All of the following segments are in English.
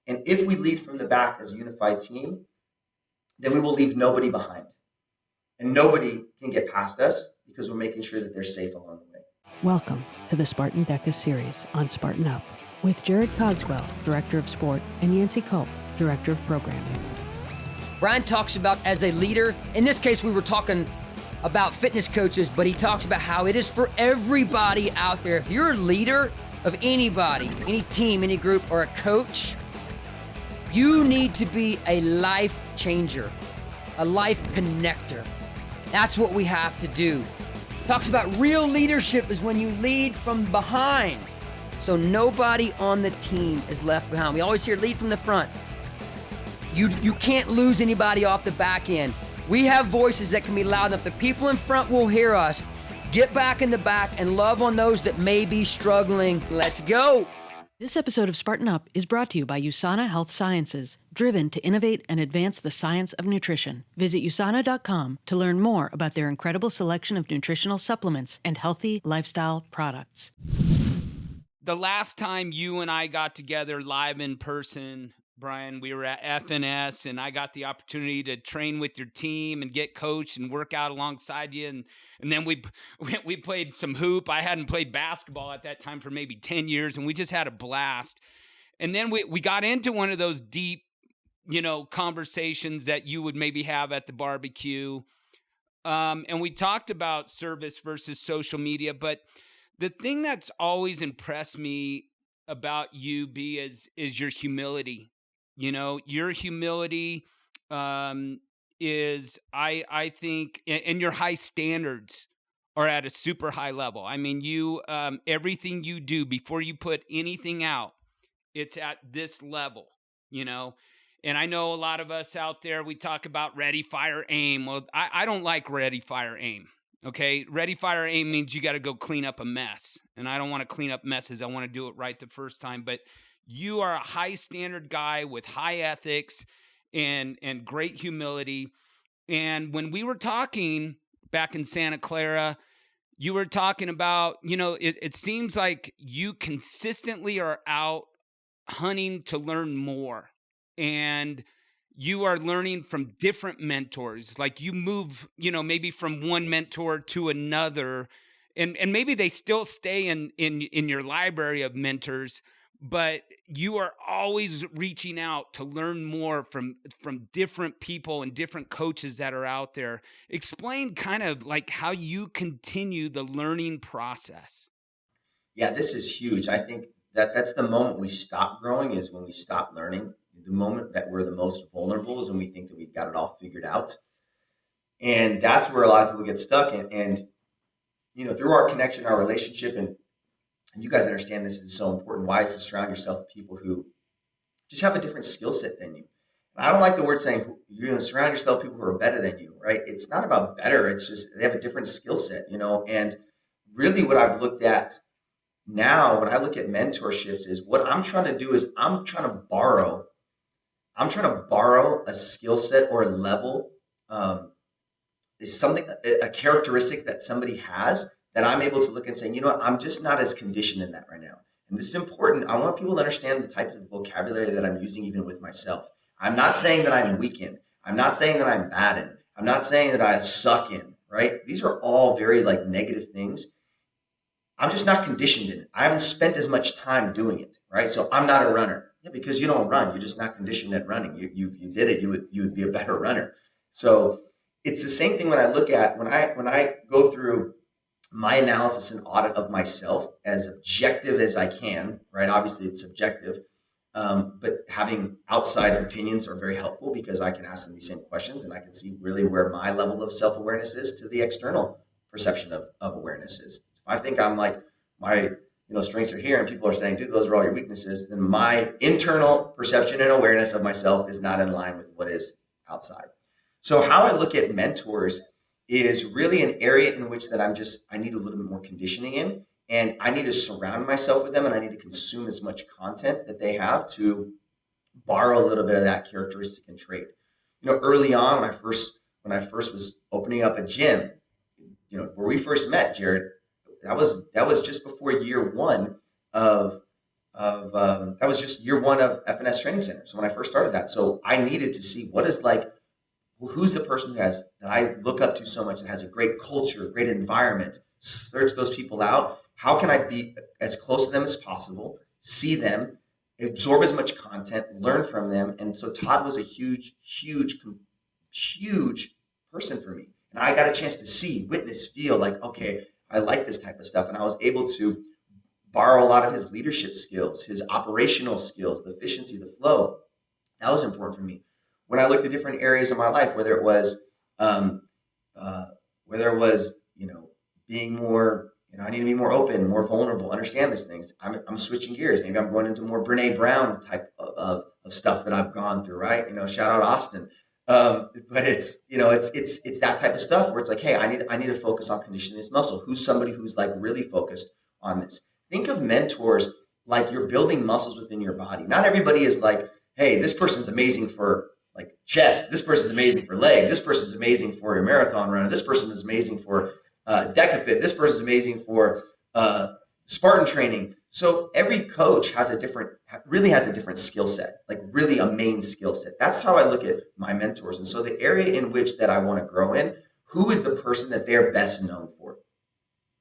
And if we lead from the back as a unified team, then we will leave nobody behind. And nobody can get past us because we're making sure that they're safe along the way. Welcome to the Spartan DEKA series on Spartan Up with Jarod Cogswell, Director of Sport, and Yancy Culp, Director of Programming. Brian talks about as a leader, in this case we were talking about fitness coaches, but he talks about how it is for everybody out there. If you're a leader of anybody, any team, any group, or a coach, you need to be a life changer, a life connector. That's what we have to do. Talks about real leadership is when you lead from behind. So nobody on the team is left behind. We always hear lead from the front. You can't lose anybody off the back end. We have voices that can be loud enough. The people in front will hear us. Get back in the back and love on those that may be struggling. Let's go. This episode of Spartan Up is brought to you by USANA Health Sciences, driven to innovate and advance the science of nutrition. Visit USANA.com to learn more about their incredible selection of nutritional supplements and healthy lifestyle products. The last time you and I got together live in person, Brian, we were at FNS, and I got the opportunity to train with your team and get coached and work out alongside you. And then we played some hoop. I hadn't played basketball at that time for maybe 10 years, and we just had a blast. And then we got into one of those deep, conversations that you would maybe have at the barbecue. And we talked about service versus social media. But the thing that's always impressed me about you, B, is your humility. Your humility is, I think, and your high standards are at a super high level. I mean, you, everything you do before you put anything out, it's at this level, And I know a lot of us out there, we talk about ready, fire, aim. Well, I don't like ready, fire, aim. Okay. Ready, fire, aim means you got to go clean up a mess. And I don't want to clean up messes. I want to do it right the first time. But you are a high standard guy with high ethics and great humility. And when we were talking back in Santa Clara, you were talking about, it seems like you consistently are out hunting to learn more. And you are learning from different mentors. Like you move, maybe from one mentor to another. And maybe they still stay in your library of mentors, but you are always reaching out to learn more from different people and different coaches that are out there. Explain kind of like how you continue the learning process. Yeah, this is huge. I think that's the moment we stop growing is when we stop learning. The moment that we're the most vulnerable is when we think that we've got it all figured out. And that's where a lot of people get stuck. And through our connection, our relationship, and you guys understand this is so important. Why is to surround yourself with people who just have a different skill set than you. And I don't like the word saying you're going to surround yourself with people who are better than you, right? It's not about better. It's just they have a different skill set, And really what I've looked at now, when I look at mentorships, is what I'm trying to do is I'm trying to borrow a skill set or a level, is something, a characteristic that somebody has that I'm able to look and say, I'm just not as conditioned in that right now. And this is important. I want people to understand the type of vocabulary that I'm using even with myself. I'm not saying that I'm weak in. I'm not saying that I'm bad in. I'm not saying that I suck in, right? These are all very negative things. I'm just not conditioned in it. I haven't spent as much time doing it, right? So I'm not a runner. Yeah, because you don't run. You're just not conditioned at running. You did it, you would be a better runner. So it's the same thing when I look at when I go through my analysis and audit of myself as objective as I can, right? Obviously it's subjective, but having outside opinions are very helpful because I can ask them these same questions and I can see really where my level of self-awareness is to the external perception of awareness is. If I think I'm like my strengths are here and people are saying, dude, those are all your weaknesses, then my internal perception and awareness of myself is not in line with what is outside. So how I look at mentors is really an area in which that I need a little bit more conditioning in, and I need to surround myself with them and I need to consume as much content that they have to borrow a little bit of that characteristic and trait. Early on when I first was opening up a gym, where we first met, Jarod, that was just before year one of that was just year one of FNS Training Center. So when I first started that, so I needed to see what is like, well, who's the person who has that I look up to so much that has a great culture, great environment. Search those people out. How can I be as close to them as possible? See them, absorb as much content, learn from them. And so Todd was a huge, huge, huge person for me. And I got a chance to see, witness, feel like, okay, I like this type of stuff. And I was able to borrow a lot of his leadership skills, his operational skills, the efficiency, the flow. That was important for me. When I looked at different areas of my life, whether it was, being more, I need to be more open, more vulnerable, understand these things. I'm switching gears. Maybe I'm going into more Brene Brown type of stuff that I've gone through, right? Shout out Austin. But it's that type of stuff where it's like, hey, I need to focus on conditioning this muscle. Who's somebody who's like really focused on this? Think of mentors like you're building muscles within your body. Not everybody is like, hey, this person's amazing for like chest. This person's amazing for legs. This person's amazing for a marathon runner. This person is amazing for DEKA fit. This person's amazing for Spartan training. So every coach really has a different skill set, like really a main skill set. That's how I look at my mentors. And so the area in which that I want to grow in, who is the person that they're best known for?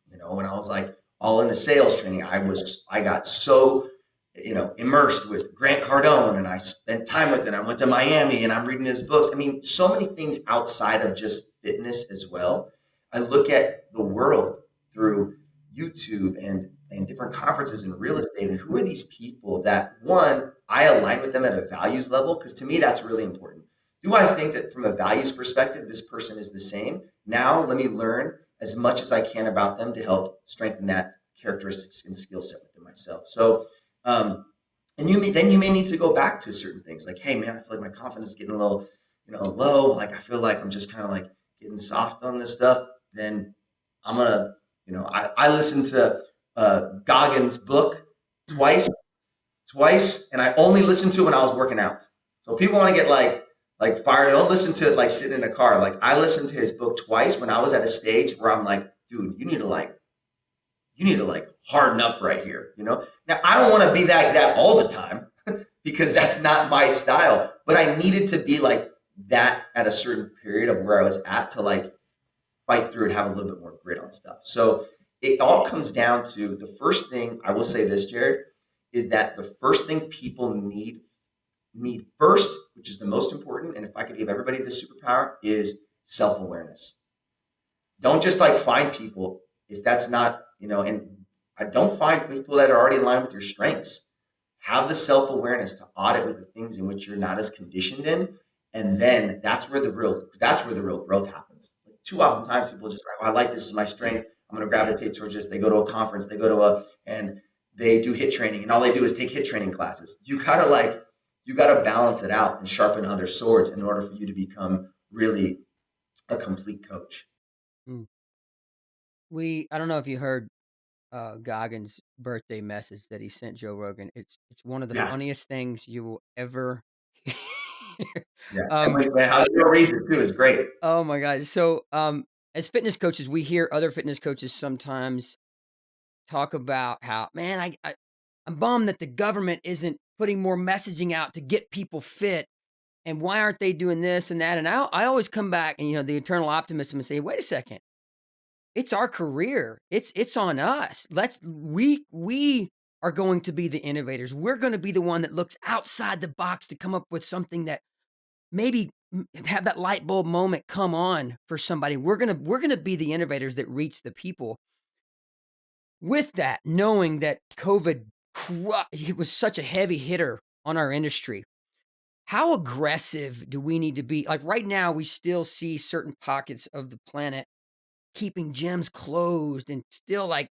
When I was like all into sales training, I got so immersed with Grant Cardone, and I spent time with him. I went to Miami and I'm reading his books. I mean, so many things outside of just fitness as well. I look at the world through YouTube and different conferences in real estate. And who are these people that, one, I align with them at a values level? Because to me, that's really important. Do I think that from a values perspective, this person is the same? Now, let me learn as much as I can about them to help strengthen that characteristics and skill set within myself. So, and you may need to go back to certain things like, hey man, I feel like my confidence is getting a little, low. Like I feel like I'm just kind of like getting soft on this stuff. Then I'm gonna, I listened to Goggins' book twice, and I only listened to it when I was working out. So people want to get like fired. Don't listen to it like sitting in a car. Like I listened to his book twice when I was at a stage where I'm like, dude, you need to harden up right here. Now I don't want to be that all the time because that's not my style, but I needed to be like that at a certain period of where I was at to like fight through and have a little bit more grit on stuff. So it all comes down to the first thing I will say this, Jarod, is that the first thing people need first, which is the most important, and if I could give everybody this superpower, is self-awareness. Don't just like find people if that's not, and I don't find people that are already in line with your strengths. Have the self-awareness to audit with the things in which you're not as conditioned in, and then that's where the real growth happens. Like, too often times people just like, I like this is my strength. I'm going to gravitate towards this. They go to a conference, and they do HIIT training, and all they do is take HIIT training classes. You gotta balance it out and sharpen other swords in order for you to become really a complete coach. I don't know if you heard Goggins' birthday message that he sent Joe Rogan. It's one of the funniest things you will ever hear. How Joe reads it too is great. Oh my God. So as fitness coaches, we hear other fitness coaches sometimes talk about how, man, I'm bummed that the government isn't putting more messaging out to get people fit. And why aren't they doing this and that? And I always come back and, the eternal optimism and say, wait a second. It's our career. It's on us. We are going to be the innovators. We're going to be the one that looks outside the box to come up with something that maybe have that light bulb moment come on for somebody. We're going to be the innovators that reach the people. With that, knowing that COVID, it was such a heavy hitter on our industry. How aggressive do we need to be? Like right now, we still see certain pockets of the planet keeping gyms closed, and still like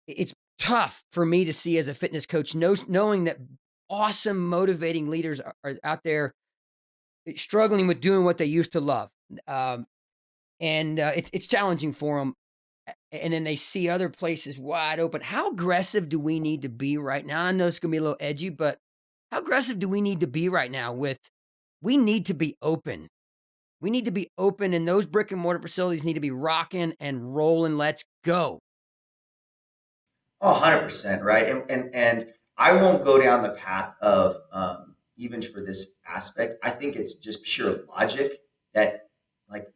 it's tough for me to see as a fitness coach, knowing that awesome, motivating leaders are out there struggling with doing what they used to love. It's challenging for them. And then they see other places wide open. How aggressive do we need to be right now? I know it's going to be a little edgy, but how aggressive do we need to be right now we need to be open. We need to be open, and those brick and mortar facilities need to be rocking and rolling. Let's go. Oh, 100%, right? And I won't go down the path of even for this aspect. I think it's just pure logic that like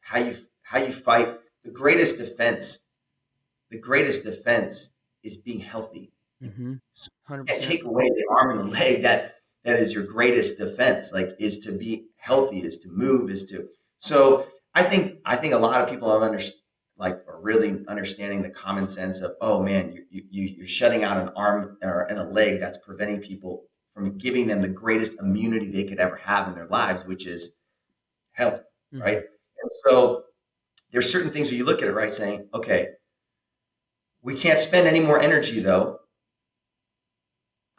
how you fight the greatest defense. The greatest defense is being healthy. Mm-hmm. So you can't 100%. take away the arm and the leg that is your greatest defense. Like is to be healthy, is to move, is to. So I think a lot of people have are really understanding the common sense of, oh man, you're shutting out an arm and a leg that's preventing people from giving them the greatest immunity they could ever have in their lives, which is health, right? And so there's certain things where you look at it, right, saying, okay, we can't spend any more energy though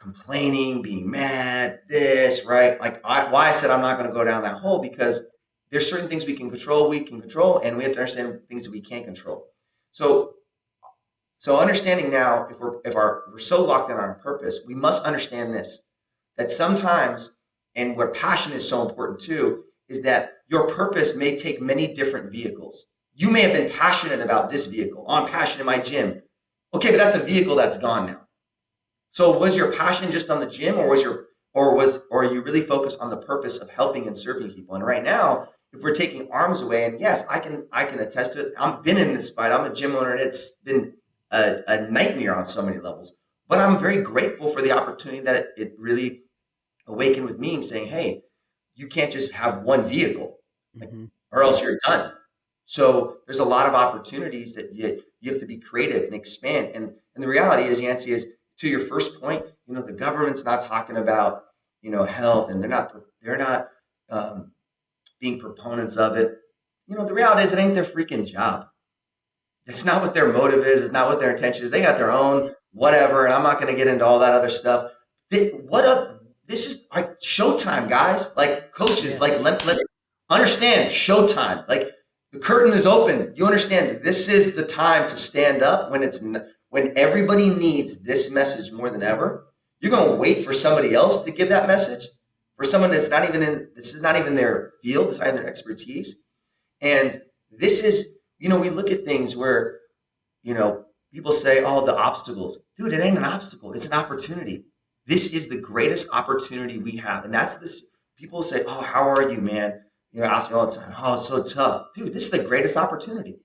complaining, being mad, this, right? Why I said I'm not going to go down that hole, because there's certain things we can control, and we have to understand things that we can't control. So understanding now, if we're so locked in on our purpose, we must understand this, that sometimes, and where passion is so important too, is that your purpose may take many different vehicles. You may have been passionate about this vehicle. Oh, I'm passionate in my gym. Okay, but that's a vehicle that's gone now. So was your passion just on the gym, or are you really focused on the purpose of helping and serving people? And right now, if we're taking arms away, and yes, I can attest to it. I've been in this fight. I'm a gym owner, and it's been a nightmare on so many levels. But I'm very grateful for the opportunity that it really awakened with me, and saying, hey, you can't just have one vehicle, or else you're done. So there's a lot of opportunities that you have to be creative and expand. And the reality is, Yancy, is to your first point, the government's not talking about, health, and they're not being proponents of it. The reality is it ain't their freaking job. It's not what their motive is. It's not what their intention is. They got their own whatever, and I'm not going to get into all that other stuff. This is like showtime, guys. Like coaches, like let's understand showtime. Like the curtain is open. You understand this is the time to stand up when everybody needs this message more than ever. You're going to wait for somebody else to give that message, for someone that's this is not even their field, it's not even their expertise. And this is, we look at things where, people say, oh, the obstacles. Dude, it ain't an obstacle. It's an opportunity. This is the greatest opportunity we have. And that's this. People say, oh, how are you, man? Ask me all the time, oh, it's so tough. Dude, this is the greatest opportunity.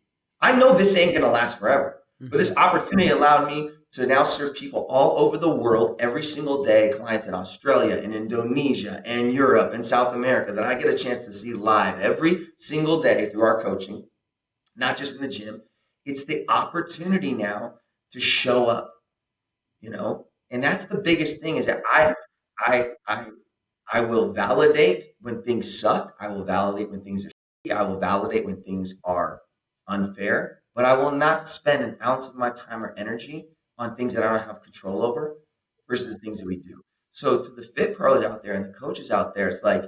I know this ain't going to last forever. But this opportunity allowed me to now serve people all over the world every single day, clients in Australia and Indonesia and Europe and South America that I get a chance to see live every single day through our coaching, not just in the gym. It's the opportunity now to show up, and that's the biggest thing, is that I will validate when things suck. I will validate when things are shitty. I will validate when things are unfair. But I will not spend an ounce of my time or energy on things that I don't have control over versus the things that we do. So to the fit pros out there and the coaches out there, it's like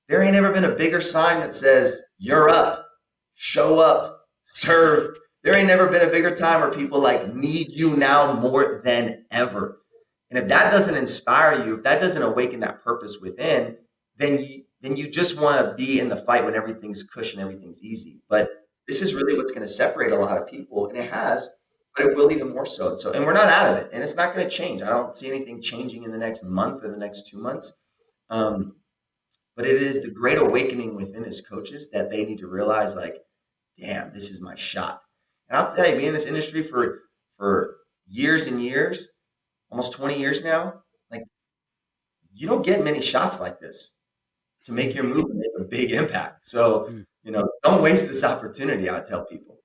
there ain't ever been a bigger sign that says, you're up, show up, serve. There ain't never been a bigger time where people need you now more than ever. And if that doesn't inspire you, if that doesn't awaken that purpose within, then you just want to be in the fight when everything's cushion, everything's easy. But this is really what's going to separate a lot of people, and it has, but it will even more so. And we're not out of it, and it's not going to change. I don't see anything changing in the next month or the next 2 months. But it is the great awakening within as coaches that they need to realize, damn, this is my shot. And I'll tell you, being in this industry for years and years, almost 20 years now, you don't get many shots like this to make your move and make a big impact. So, don't waste this opportunity, I tell people.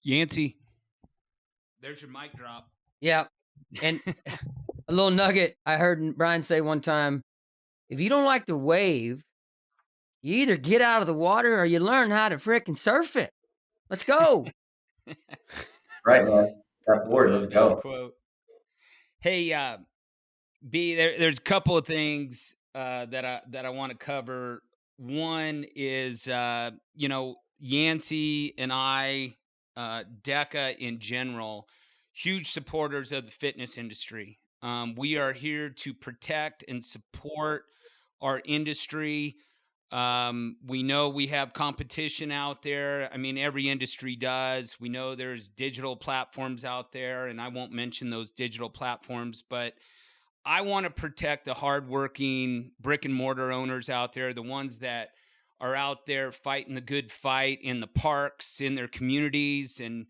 Yancy, there's your mic drop. Yeah. And a little nugget I heard Brian say one time, if you don't like to wave, you either get out of the water or you learn how to frickin' surf it. Let's go. Right, man. That board, let's go. Quote. Hey, B, there's a couple of things that I want to cover. One is, Yancy and I, DEKA in general, huge supporters of the fitness industry. We are here to protect and support our industry. We know we have competition out there. I mean, every industry does. We know there's digital platforms out there, and I won't mention those digital platforms, but I want to protect the hardworking brick and mortar owners out there, the ones that are out there fighting the good fight in the parks, in their communities, and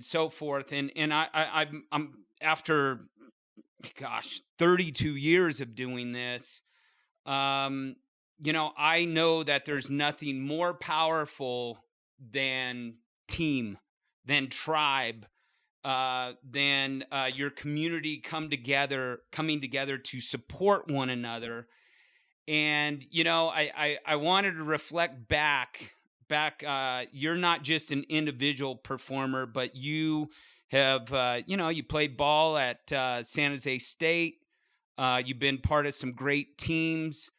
so forth. And I'm after, gosh, 32 years of doing this. I know that there's nothing more powerful than team, than tribe, than your community coming together to support one another. And I wanted to reflect back. You're not just an individual performer, but you have you played ball at San Jose State. You've been part of some great teams.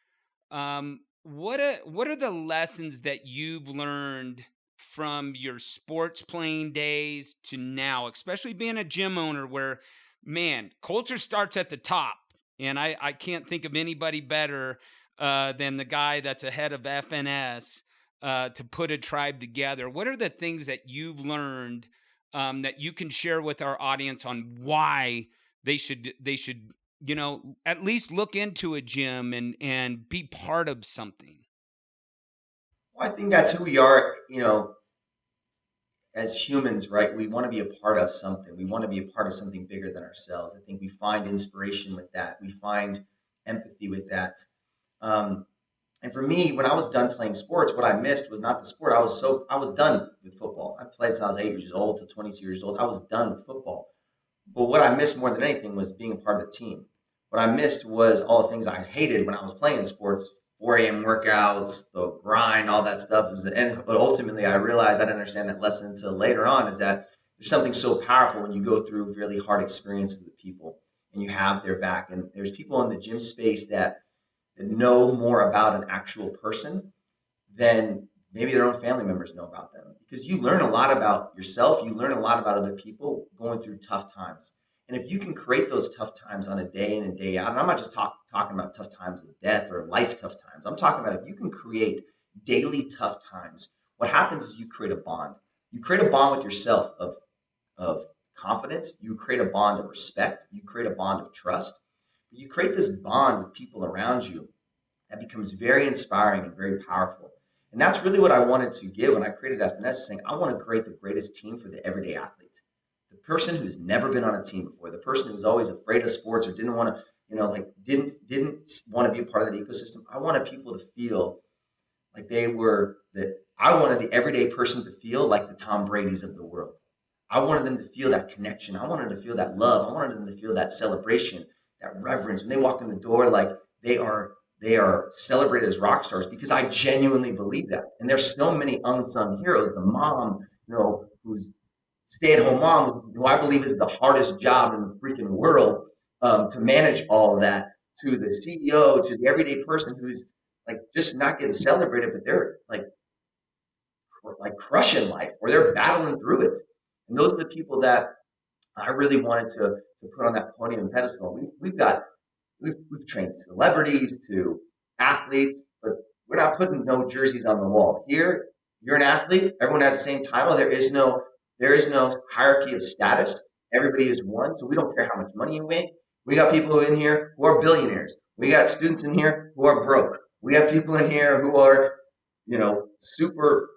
What are the lessons that you've learned from your sports playing days to now, especially being a gym owner where, man, culture starts at the top. And I can't think of anybody better than the guy that's ahead of FNS to put a tribe together. What are the things that you've learned that you can share with our audience on why they should at least look into a gym and be part of something? Well, I think that's who we are, as humans, right? We want to be a part of something. We want to be a part of something bigger than ourselves. I think we find inspiration with that. We find empathy with that. And for me, when I was done playing sports, what I missed was not the sport. I was done with football. I played since I was 8 years old to 22 years old. I was done with football. But what I missed more than anything was being a part of the team. What I missed was all the things I hated when I was playing sports, 4 a.m. workouts, the grind, all that stuff. But ultimately, I realized I didn't understand that lesson until later on, is that there's something so powerful when you go through really hard experiences with people and you have their back. And there's people in the gym space that know more about an actual person than maybe their own family members know about them, because you learn a lot about yourself. You learn a lot about other people going through tough times. And if you can create those tough times on a day in and day out, and I'm not just talking about tough times of death or life tough times. I'm talking about if you can create daily tough times, what happens is you create a bond. You create a bond with yourself of confidence. You create a bond of respect. You create a bond of trust. You create this bond with people around you that becomes very inspiring and very powerful. And that's really what I wanted to give when I created FNS, saying I want to create the greatest team for the everyday athlete. The person who's never been on a team before, the person who's always afraid of sports or didn't want to, didn't want to be a part of that ecosystem. I wanted people to feel like I wanted the everyday person to feel like the Tom Brady's of the world. I wanted them to feel that connection. I wanted them to feel that love. I wanted them to feel that celebration, that reverence. When they walk in the door, like they are celebrated as rock stars, because I genuinely believe that. And there's so many unsung heroes. The mom, who's stay-at-home mom, who I believe is the hardest job in the freaking world to manage all of that, to the CEO, to the everyday person who's like just not getting celebrated, but they're like crushing life, or they're battling through it. And those are the people that I really wanted to put on that podium and pedestal. We've trained celebrities to athletes, but we're not putting no jerseys on the wall. Here, you're an athlete. Everyone has the same title. There is no hierarchy of status. Everybody is one, so we don't care how much money you make. We got people in here who are billionaires. We got students in here who are broke. We have people in here who are, super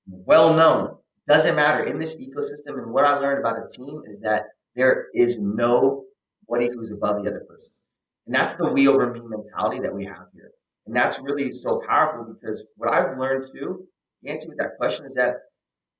well known. Doesn't matter in this ecosystem. And what I learned about a team is that there is nobody who's above the other person. And that's the we over me mentality that we have here. And that's really so powerful, because what I've learned too, Yancy, with that question, is that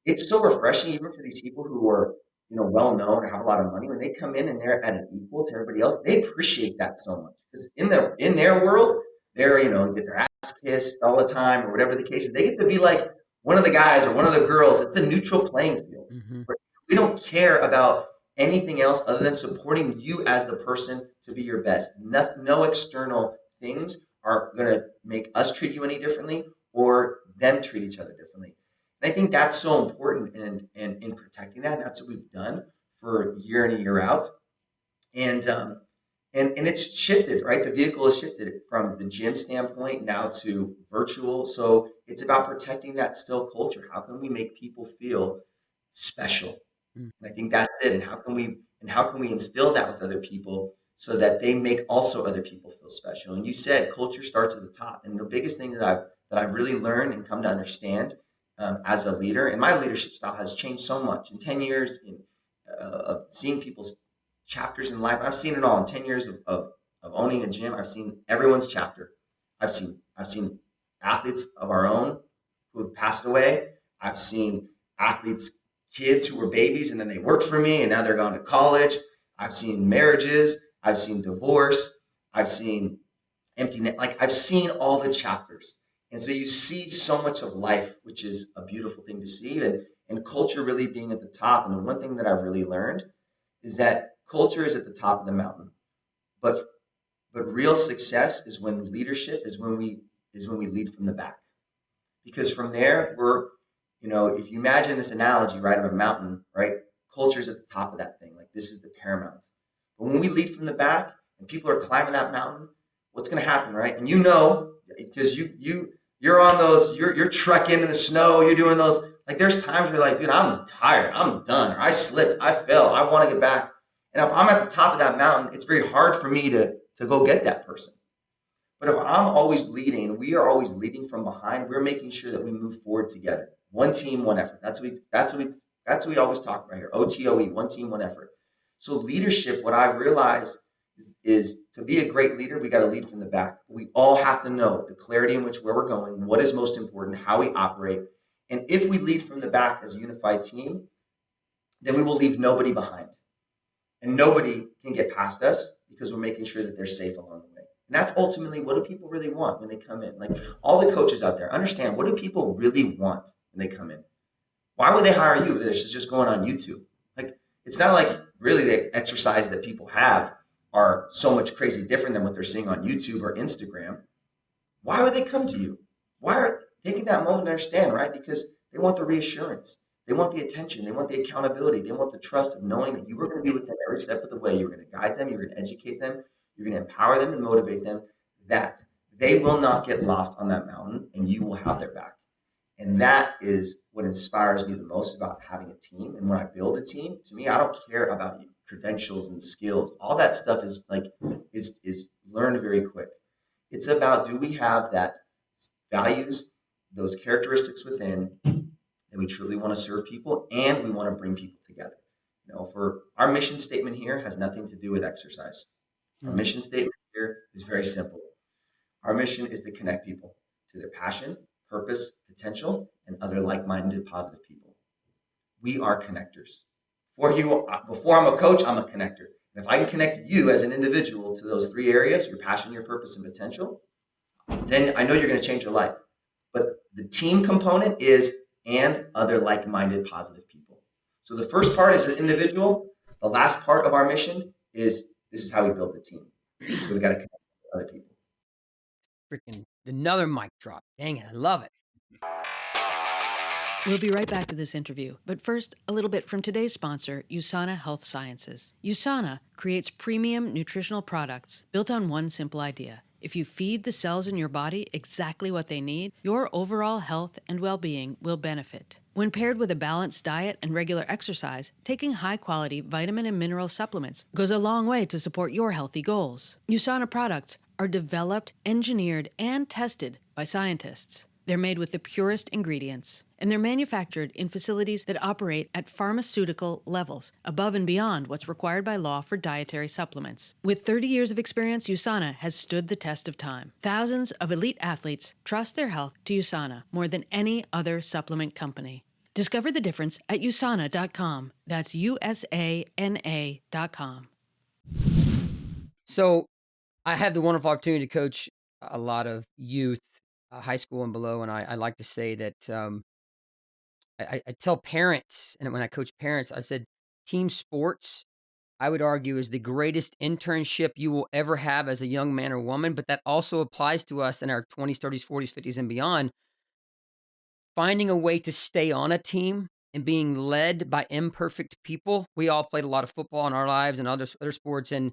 it's so refreshing even for these people who are, well known or have a lot of money. When they come in and they're at an equal to everybody else, they appreciate that so much. Because in their world, they're, get their ass kissed all the time or whatever the case is. They get to be like one of the guys or one of the girls. It's a neutral playing field. Mm-hmm. We don't care about anything else other than supporting you as the person to be your best. No external things are going to make us treat you any differently or them treat each other differently. And I think that's so important in protecting that. And that's what we've done for year in and year out. And And it's shifted, right? The vehicle has shifted from the gym standpoint now to virtual. So it's about protecting that still culture. How can we make people feel special? Mm. And I think that's it. And how can we instill that with other people so that they make also other people feel special? And you said culture starts at the top. And the biggest thing that I've really learned and come to understand as a leader, and my leadership style has changed so much in 10 years of seeing people's chapters in life. I've seen it all in 10 years of owning a gym. I've seen everyone's chapter. I've seen athletes of our own who have passed away. I've seen athletes, kids who were babies and then they worked for me and now they're gone to college. I've seen marriages. I've seen divorce. I've seen empty net. Like I've seen all the chapters. And so you see so much of life, which is a beautiful thing to see. And culture really being at the top. And the one thing that I've really learned is that culture is at the top of the mountain. But real success is when leadership is when we lead from the back. Because from there if you imagine this analogy, right, of a mountain, right? Culture is at the top of that thing. Like this is the paramount. But when we lead from the back and people are climbing that mountain, what's going to happen, right? And because you're on those, you're trekking in the snow, you're doing those. Like there's times where you're like, dude, I'm tired, I'm done, or I slipped, I fell, I want to get back. And if I'm at the top of that mountain, it's very hard for me to go get that person. But if I'm always leading, and we are always leading from behind, we're making sure that we move forward together. One team, one effort. That's what we always talk about here. OTOE, one team, one effort. So leadership, what I've realized is to be a great leader, we got to lead from the back. We all have to know the clarity in where we're going, what is most important, how we operate. And if we lead from the back as a unified team, then we will leave nobody behind. And nobody can get past us because we're making sure that they're safe along the way. And that's ultimately, what do people really want when they come in? Like all the coaches out there, understand, what do people really want when they come in? Why would they hire you if this is just going on YouTube? Like, it's not like really the exercise that people have are so much crazy different than what they're seeing on YouTube or Instagram. Why would they come to you? Why are they taking that moment to understand, right? Because they want the reassurance. They want the attention. They want the accountability. They want the trust of knowing that you were going to be with them every step of the way. You're going to guide them. You're going to educate them. You're going to empower them and motivate them, that they will not get lost on that mountain and you will have their back. And that is what inspires me the most about having a team. And when I build a team, to me, I don't care about credentials and skills. All that stuff is learned very quick. It's about, do we have that values, those characteristics within that we truly want to serve people and we want to bring people together. For our mission statement here has nothing to do with exercise. Our mission statement here is very simple. Our mission is to connect people to their passion, purpose, potential, and other like-minded positive people. We are connectors. Before I'm a coach, I'm a connector. And if I can connect you as an individual to those three areas, your passion, your purpose, and potential, then I know you're going to change your life. But the team component is and other like-minded positive people. So the first part is the individual. The last part of our mission is, this is how we build the team. So we got to connect with other people. Freaking another mic drop. Dang it, I love it. We'll be right back to this interview, but first, a little bit from today's sponsor, USANA Health Sciences. USANA creates premium nutritional products built on one simple idea. If you feed the cells in your body exactly what they need, your overall health and well-being will benefit. When paired with a balanced diet and regular exercise, taking high-quality vitamin and mineral supplements goes a long way to support your healthy goals. USANA products are developed, engineered, and tested by scientists. They're made with the purest ingredients, and they're manufactured in facilities that operate at pharmaceutical levels, above and beyond what's required by law for dietary supplements. With 30 years of experience, USANA has stood the test of time. Thousands of elite athletes trust their health to USANA more than any other supplement company. Discover the difference at USANA.com. That's USANA.com. So I have the wonderful opportunity to coach a lot of youth, high school and below, and I like to say that I tell parents, and when I coach parents, I said team sports, I would argue, is the greatest internship you will ever have as a young man or woman, but that also applies to us in our 20s, 30s, 40s, 50s, and beyond. Finding a way to stay on a team and being led by imperfect people. We all played a lot of football in our lives and other sports, and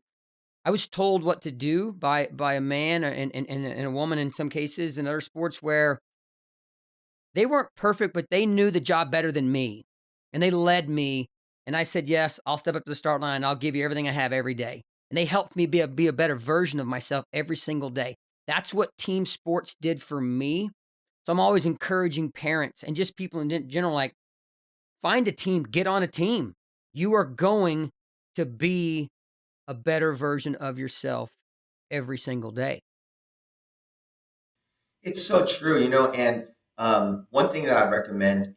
I was told what to do by a man and a woman in some cases in other sports where they weren't perfect, but they knew the job better than me, and they led me, and I said, "Yes, I'll step up to the start line, I'll give you everything I have every day." And they helped me be a better version of myself every single day. That's what team sports did for me. So I'm always encouraging parents and just people in general, like, find a team, get on a team. You are going to be a better version of yourself every single day. It's so true, and one thing that I recommend,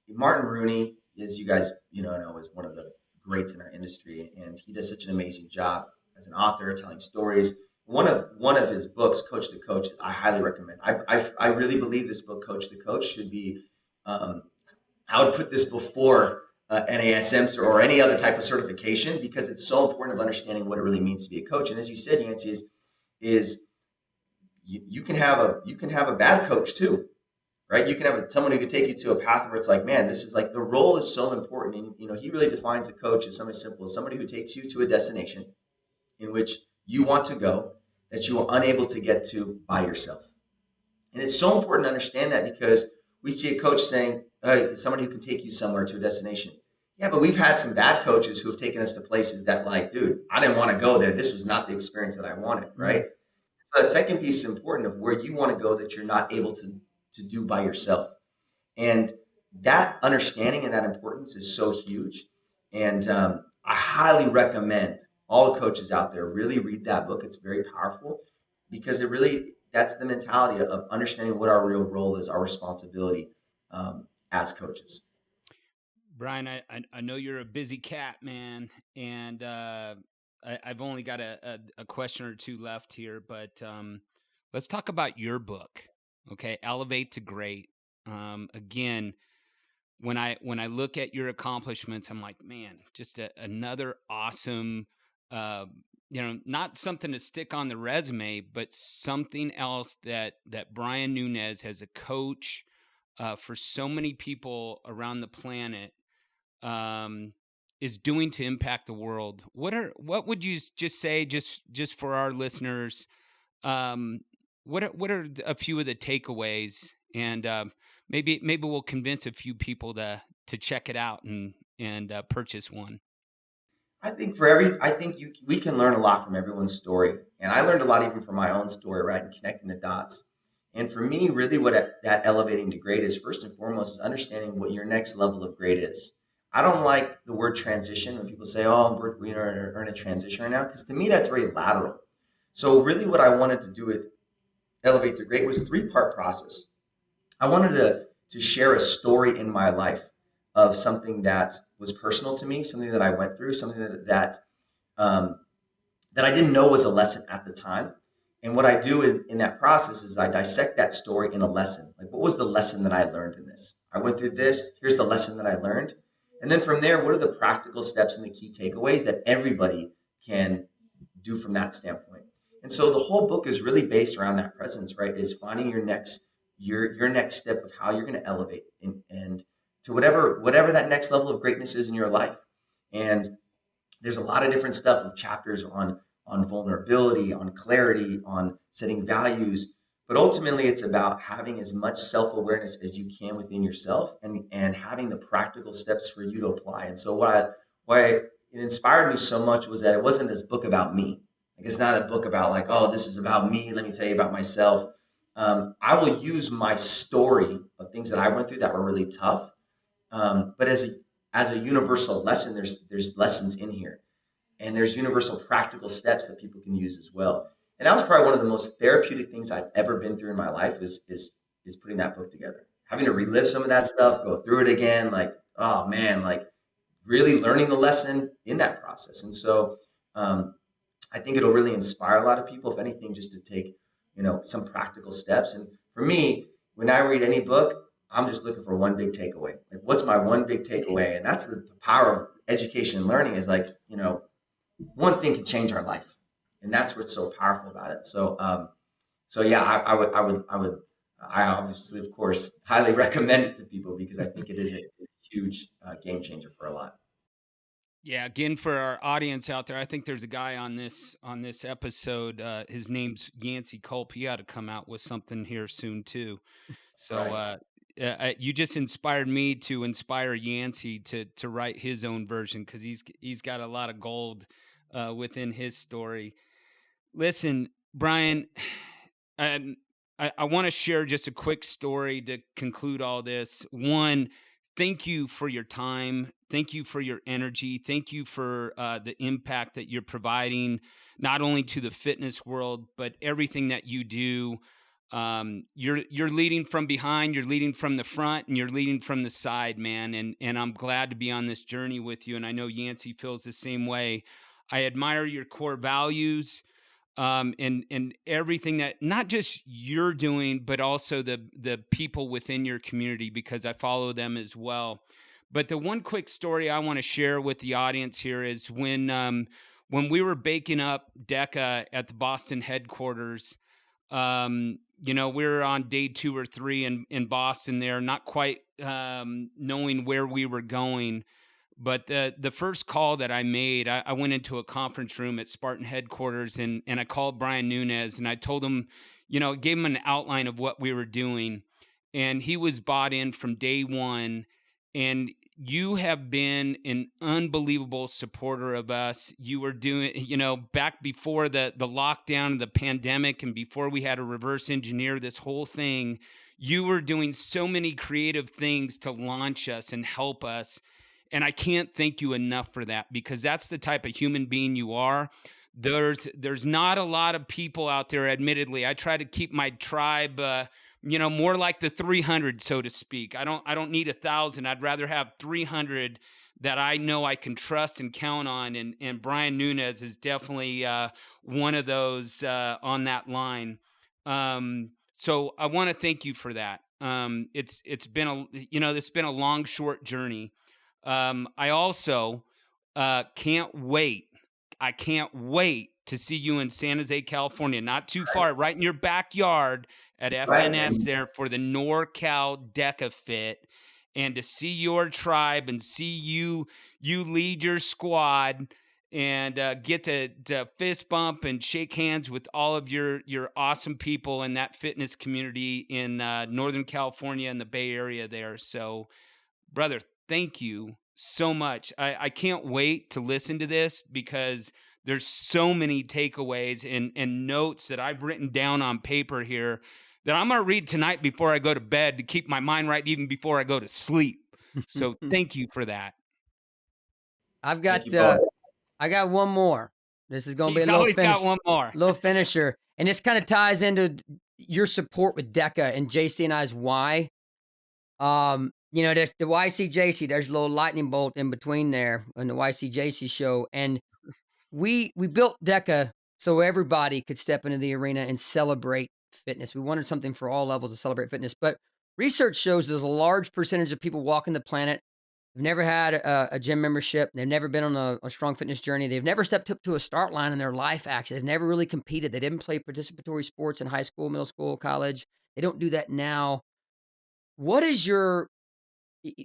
Martin Rooney, as you guys, know, is one of the greats in our industry, and he does such an amazing job as an author telling stories. One of his books, Coach to Coach, I highly recommend. I really believe this book, Coach to Coach, should be. Um, I would put this before NASM or any other type of certification because it's so important of understanding what it really means to be a coach. And as you said, Yancy, is you can have a bad coach too, right? You can have someone who could take you to a path where it's like, man, this is like the role is so important. And he really defines a coach as somebody simple, as somebody who takes you to a destination in which you want to go that you are unable to get to by yourself. And it's so important to understand that because we see a coach saying, somebody who can take you somewhere to a destination. Yeah, but we've had some bad coaches who have taken us to places that, like, dude, I didn't want to go there. This was not the experience that I wanted, right? So that second piece is important of where you want to go that you're not able to do by yourself. And that understanding and that importance is so huge. And I highly recommend all the coaches out there really read that book. It's very powerful because that's the mentality of understanding what our real role is, our responsibility as coaches. Brian, I know you're a busy cat, man, and I've only got a question or two left here, but let's talk about your book, okay? Elevate to Great. Again, when I look at your accomplishments, I'm like, man, just another awesome, not something to stick on the resume, but something else that Brian Nunez as a coach for so many people around the planet is doing to impact the world. What would you just say, just for our listeners? What are a few of the takeaways, and maybe we'll convince a few people to check it out and purchase one. I think we can learn a lot from everyone's story, and I learned a lot even from my own story, right, and connecting the dots. And for me, really, that elevating to great is first and foremost is understanding what your next level of great is. I don't like the word transition when people say, "Oh, we're in a transition right now," because to me that's very lateral. So really, what I wanted to do with Elevate to Great was a 3-part process. I wanted to share a story in my life of something that was personal to me, something that I went through, something um, that I didn't know was a lesson at the time. And what I do in that process is I dissect that story in a lesson. Like, what was the lesson that I learned in this? I went through this. Here's the lesson that I learned. And then from there, what are the practical steps and the key takeaways that everybody can do from that standpoint? And so the whole book is really based around that presence, right? Is finding your next step of how you're going to elevate and to whatever that next level of greatness is in your life. And there's a lot of different stuff of chapters on vulnerability, on clarity, on setting values. But ultimately, it's about having as much self-awareness as you can within yourself and having the practical steps for you to apply. And so why it inspired me so much was that it wasn't this book about me. Like, it's not a book about like, oh, this is about me. Let me tell you about myself. I will use my story of things that I went through that were really tough. But as a universal lesson, there's lessons in here. And there's universal practical steps that people can use as well. And that was probably one of the most therapeutic things I've ever been through in my life is putting that book together. Having to relive some of that stuff, go through it again, like, oh man, like really learning the lesson in that process. And so I think it'll really inspire a lot of people, if anything, just to take, some practical steps. And for me, when I read any book, I'm just looking for one big takeaway. Like, what's my one big takeaway? And that's the power of education and learning is like, one thing can change our life, and that's what's so powerful about it. So yeah, I obviously, of course, highly recommend it to people because I think it is a huge game changer for a lot. Yeah, again for our audience out there, I think there's a guy on this episode. His name's Yancy Culp. He ought to come out with something here soon too. So Right. you just inspired me to inspire Yancy to write his own version, because he's got a lot of gold within his story. Listen, Brian, and I want to share just a quick story to conclude all this. One, thank you for your time. Thank you for your energy. Thank you for the impact that you're providing, not only to the fitness world, but everything that you do. You're leading from behind, you're leading from the front, and you're leading from the side, man. And I'm glad to be on this journey with you. And I know Yancy feels the same way. I admire your core values, and everything that not just you're doing, but also the people within your community, because I follow them as well. But the one quick story I want to share with the audience here is when we were baking up DEKA at the Boston headquarters. We were on day 2 or 3 in Boston there, not quite knowing where we were going. But the first call that I made, I went into a conference room at Spartan headquarters, and I called Brian Nunez, and I told him, gave him an outline of what we were doing. And he was bought in from day one. And you have been an unbelievable supporter of us. You were doing, back before the lockdown, the pandemic, and before we had to reverse engineer this whole thing, you were doing so many creative things to launch us and help us. And I can't thank you enough for that, because that's the type of human being you are. There's not a lot of people out there, admittedly. I try to keep my tribe, more like the 300, so to speak. I don't need 1,000. I'd rather have 300 that I know I can trust and count on. And Brian Nunez is definitely one of those on that line. So I want to thank you for that. It's been a long, short journey. I also can't wait. I can't wait to see you in San Jose, California, not too far, right in your backyard at Right. FNS there for the NorCal DEKA Fit, and to see your tribe and see you lead your squad, and get to fist bump and shake hands with all of your awesome people in that fitness community in Northern California and the Bay Area there. So, brother, thank you so much. I can't wait to listen to this, because there's so many takeaways and notes that I've written down on paper here that I'm going to read tonight before I go to bed to keep my mind right even before I go to sleep. So thank you for that. I've got Thank you both. I got one more. This is going to be a He's little always finish, got one more. little finisher, and this kind of ties into your support with DEKA and JC and I's why. There's the YCJC. There's a little lightning bolt in between there on the YCJC show, and we built DEKA so everybody could step into the arena and celebrate fitness. We wanted something for all levels to celebrate fitness, but research shows there's a large percentage of people walking the planet who've never had a gym membership. They've never been on a strong fitness journey. They've never stepped up to a start line in their life, actually. They've never really competed. They didn't play participatory sports in high school, middle school, college. They don't do that now. What is your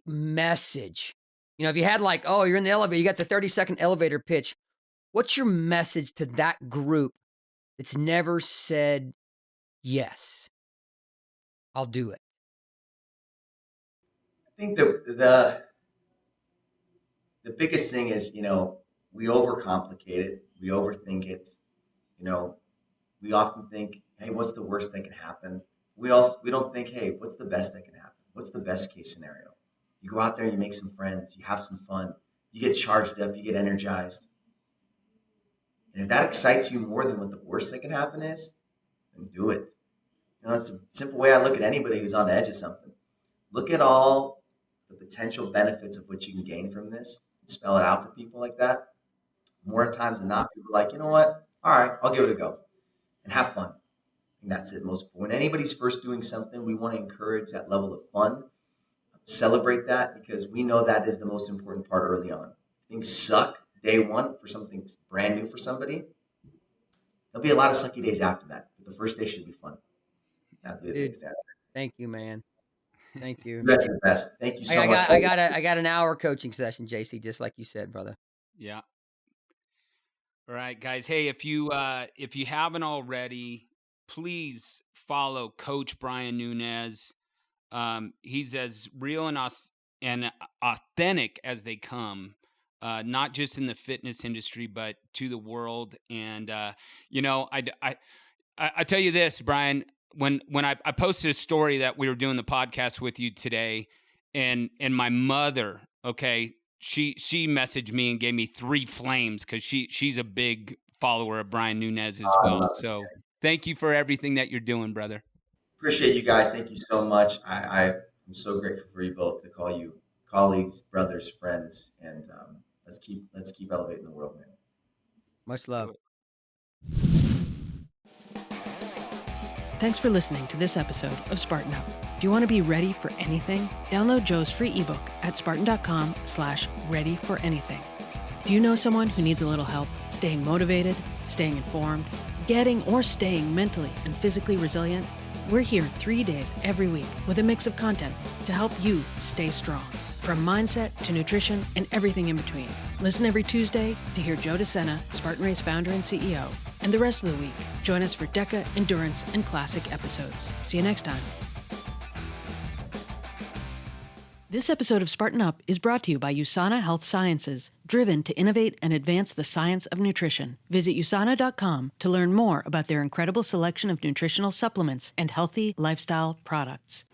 message? If you had you're in the elevator, you got the 30-second elevator pitch. What's your message to that group that's never said, yes, I'll do it? I think the biggest thing is, we overcomplicate it, we overthink it. We often think, hey, what's the worst that can happen? We don't think, hey, what's the best that can happen? What's the best case scenario? You go out there, you make some friends, you have some fun, you get charged up, you get energized. And if that excites you more than what the worst that can happen is, then do it. It's a simple way I look at anybody who's on the edge of something. Look at all the potential benefits of what you can gain from this and spell it out for people like that. More times than not, people are like, you know what? All right, I'll give it a go and have fun. And that's it. When anybody's first doing something, we want to encourage that level of fun, celebrate that, because we know that is the most important part early on. Things suck day one for something brand new for somebody. There'll be a lot of sucky days after that, but the first day should be fun. That'd be the biggest answer. Thank you, man. Thank you. You guys are the best. Thank you so much. I got an hour coaching session, JC, just like you said, brother. Yeah. All right, guys. Hey, if you haven't already, please follow Coach Brian Nunez. He's as real and authentic as they come, not just in the fitness industry, but to the world. And I tell you this, Brian, when I posted a story that we were doing the podcast with you today, and my mother, okay, she messaged me and gave me 3 flames because she's a big follower of Brian Nunez as well. So thank you for everything that you're doing, brother. Appreciate you guys. Thank you so much. I'm so grateful for you both to call you colleagues, brothers, friends, and let's keep elevating the world, man. Much love. Thanks for listening to this episode of Spartan Up. Do you want to be ready for anything? Download Joe's free ebook at spartan.com/readyforanything. Do you know someone who needs a little help staying motivated, staying informed, getting or staying mentally and physically resilient? We're here 3 days every week with a mix of content to help you stay strong. From mindset to nutrition and everything in between. Listen every Tuesday to hear Joe DeSena, Spartan Race founder and CEO. And the rest of the week, join us for DEKA, Endurance, and Classic episodes. See you next time. This episode of Spartan Up is brought to you by USANA Health Sciences, driven to innovate and advance the science of nutrition. Visit USANA.com to learn more about their incredible selection of nutritional supplements and healthy lifestyle products.